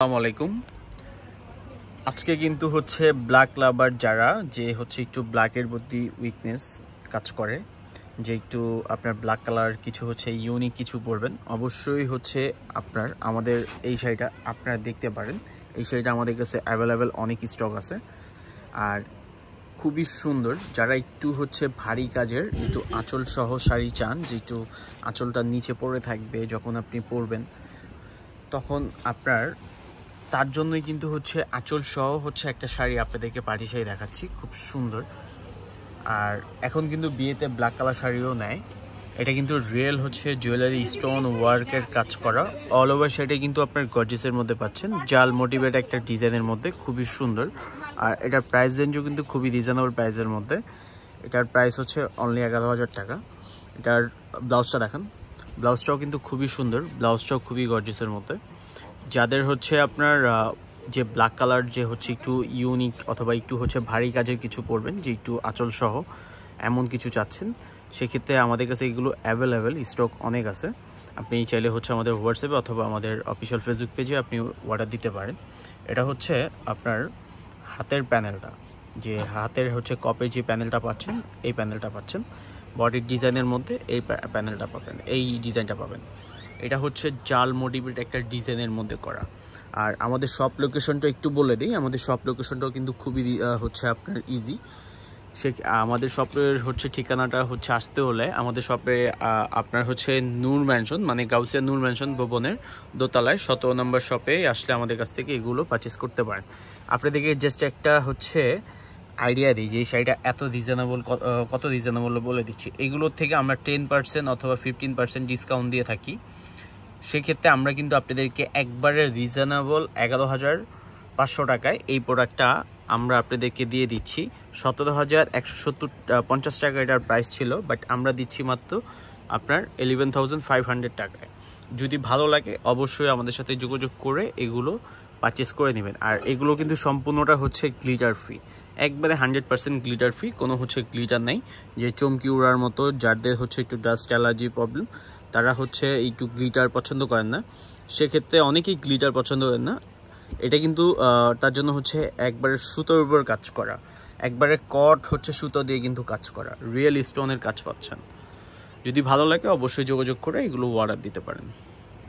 আসসালামু আলাইকুম। আজকে কিন্তু হচ্ছে ব্ল্যাক লাভার যারা যে হচ্ছে একটু ব্ল্যাকের প্রতি উইকনেস কাজ করে, যে একটু আপনার ব্ল্যাক কালার কিছু হচ্ছে ইউনিক কিছু পরবেন, অবশ্যই হচ্ছে আপনার আমাদের এই শাড়িটা আপনারা দেখতে পারেন। এই শাড়িটা আমাদের কাছে অ্যাভেলেবেল অনেক স্টক আছে আর খুবই সুন্দর। যারা একটু হচ্ছে ভারী কাজের একটু আঁচল সহ শাড়ি চান, যে একটু আঁচলটা নিচে পড়ে থাকবে যখন আপনি পরবেন, তখন আপনার তার জন্যই কিন্তু হচ্ছে আঁচল সহ হচ্ছে একটা শাড়ি আপনাদেরকে পার্টি শাড়ি দেখাচ্ছি, খুব সুন্দর। আর এখন কিন্তু বিয়েতে ব্ল্যাক কালার শাড়িও নেয়। এটা কিন্তু রিয়েল হচ্ছে জুয়েলারি স্টোন ওয়ার্কের কাজ করা, অল ওভার শাড়িটা কিন্তু আপনার গর্জিসের মধ্যে পাচ্ছেন, জাল মোটিভেট একটা ডিজাইনের মধ্যে, খুবই সুন্দর। আর এটার প্রাইস রেঞ্জও কিন্তু খুবই রিজনেবল প্রাইসের মধ্যে। এটার প্রাইস হচ্ছে অনলি 11,000 টাকা। এটার ব্লাউজটা দেখান, ব্লাউজটাও কিন্তু খুবই সুন্দর, ব্লাউজটাও খুবই গর্জিসের মধ্যে। যাদের হচ্ছে আপনার যে ব্ল্যাক কালার যে হচ্ছে একটু ইউনিক অথবা একটু হচ্ছে ভারী কাজের কিছু পরবেন, যে একটু আঁচল সহ এমন কিছু চাচ্ছেন, সেক্ষেত্রে আমাদের কাছে এগুলো অ্যাভেলেবেল স্টক অনেক আছে। আপনি চাইলে হচ্ছে আমাদের হোয়াটসঅ্যাপে অথবা আমাদের অফিসিয়াল ফেসবুক পেজে আপনি অর্ডার দিতে পারেন। এটা হচ্ছে আপনার হাতের প্যানেলটা, যে হাতের হচ্ছে কপের যে প্যানেলটা পাচ্ছেন, এই প্যানেলটা পাচ্ছেন। বডির ডিজাইনের মধ্যে এই প্যানেলটা পাবেন, এই ডিজাইনটা পাবেন। এটা হচ্ছে জাল মোটিভেট একটা ডিজাইনের মধ্যে করা। আর আমাদের শপ লোকেশনটা একটু বলে দিই, আমাদের শপ লোকেশনটাও কিন্তু খুবই হচ্ছে আপনার ইজি। আমাদের শপের হচ্ছে ঠিকানাটা হচ্ছে আসতে হলে আমাদের শপে আপনার হচ্ছে নূর ম্যানশন, মানে গাউসিয়া নূর ম্যানশন ভবনের দোতলায় 17 নম্বর শপে আসলে আমাদের কাছ থেকে এগুলো পারচেস করতে পারেন। আপনাদেরকে জাস্ট একটা হচ্ছে আইডিয়া দিই যে এই শাড়িটা এত রিজনেবল, কত রিজনেবল বলে দিচ্ছি। এগুলোর থেকে আমরা 10% অথবা 15% ডিসকাউন্ট দিয়ে থাকি। সেক্ষেত্রে আমরা কিন্তু আপনাদেরকে একবারে রিজনেবল 11,500 টাকায় এই প্রোডাক্টটা আমরা আপনাদেরকে দিয়ে দিচ্ছি। 17,150 টাকা এটার প্রাইস ছিল, বাট আমরা দিচ্ছি মাত্র আপনার 11,500 টাকায়। যদি ভালো লাগে অবশ্যই আমাদের সাথে যোগাযোগ করে এগুলো পারচেস করে নেবেন। আর এগুলো কিন্তু সম্পূর্ণটা হচ্ছে গ্লিটার ফ্রি, একবারে 100% গ্লিটার ফ্রি, কোনো হচ্ছে গ্লিটার নেই। যে চমকি উড়ার মতো যাদের হচ্ছে একটু ডাস্ট অ্যালার্জি প্রবলেম, তারা হচ্ছে একটু গ্লিটার পছন্দ করেন না, সেক্ষেত্রে অনেকেই গ্লিটার পছন্দ করেন না। এটা কিন্তু তার জন্য হচ্ছে একবারে সুতোর উপর কাজ করা, একবারে কট হচ্ছে সুতো দিয়ে কিন্তু কাজ করা, রিয়েল স্টোনের কাজ পাচ্ছেন। যদি ভালো লাগে অবশ্যই যোগাযোগ করে এগুলো অর্ডার দিতে পারেন।